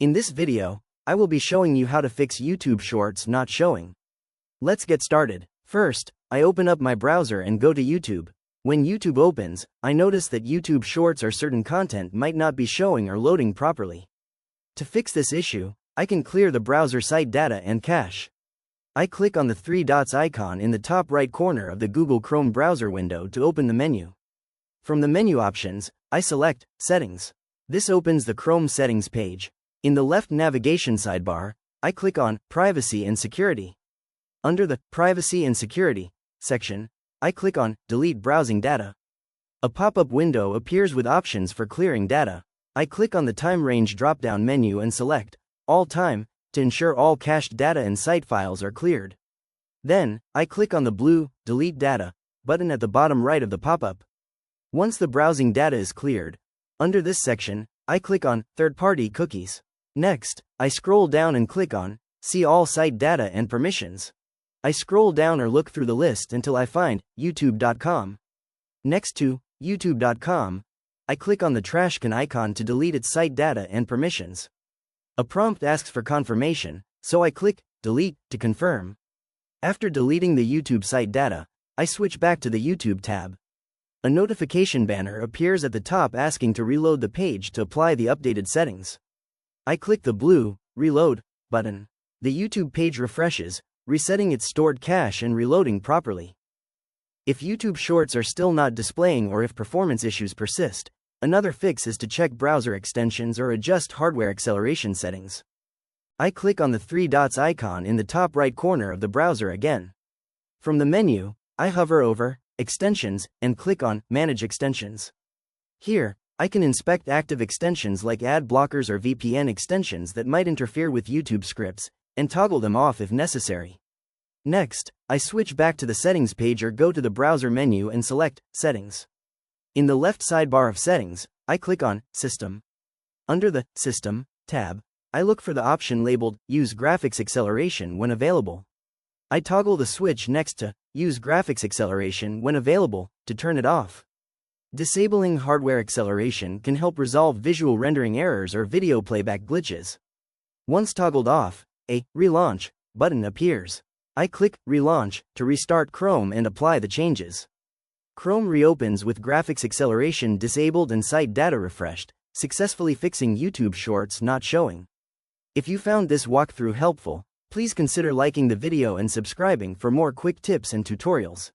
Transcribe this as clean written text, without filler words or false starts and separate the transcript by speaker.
Speaker 1: In this video, I will be showing you how to fix YouTube Shorts not showing. Let's get started. First, I open up my browser and go to YouTube. When YouTube opens, I notice that YouTube Shorts or certain content might not be showing or loading properly. To fix this issue, I can clear the browser site data and cache. I click on the three dots icon in the top right corner of the Google Chrome browser window to open the menu. From the menu options, I select Settings. This opens the Chrome settings page. In the left navigation sidebar, I click on Privacy and Security. Under the Privacy and Security section, I click on Delete Browsing Data. A pop-up window appears with options for clearing data. I click on the Time Range drop-down menu and select All Time to ensure all cached data and site files are cleared. Then, I click on the blue Delete Data button at the bottom right of the pop-up. Once the browsing data is cleared, under this section, I click on Third-Party Cookies. Next, I scroll down and click on See All Site Data and Permissions. I scroll down or look through the list until I find YouTube.com. Next to YouTube.com, I click on the trash can icon to delete its site data and permissions. A prompt asks for confirmation, so I click Delete to confirm. After deleting the YouTube site data, I switch back to the YouTube tab. A notification banner appears at the top asking to reload the page to apply the updated settings. I click the blue Reload button. The YouTube page refreshes, resetting its stored cache and reloading properly. If YouTube Shorts are still not displaying or if performance issues persist, another fix is to check browser extensions or adjust hardware acceleration settings. I click on the three dots icon in the top right corner of the browser again. From the menu, I hover over Extensions and click on Manage Extensions. Here, I can inspect active extensions like ad blockers or VPN extensions that might interfere with YouTube scripts, and toggle them off if necessary. Next, I switch back to the settings page or go to the browser menu and select Settings. In the left sidebar of Settings, I click on System. Under the System tab, I look for the option labeled Use Graphics Acceleration when available. I toggle the switch next to Use Graphics Acceleration when available to turn it off. Disabling hardware acceleration can help resolve visual rendering errors or video playback glitches. Once toggled off, a Relaunch button appears. I click Relaunch to restart Chrome and apply the changes. Chrome reopens with graphics acceleration disabled and site data refreshed, successfully fixing YouTube Shorts not showing. If you found this walkthrough helpful, please consider liking the video and subscribing for more quick tips and tutorials.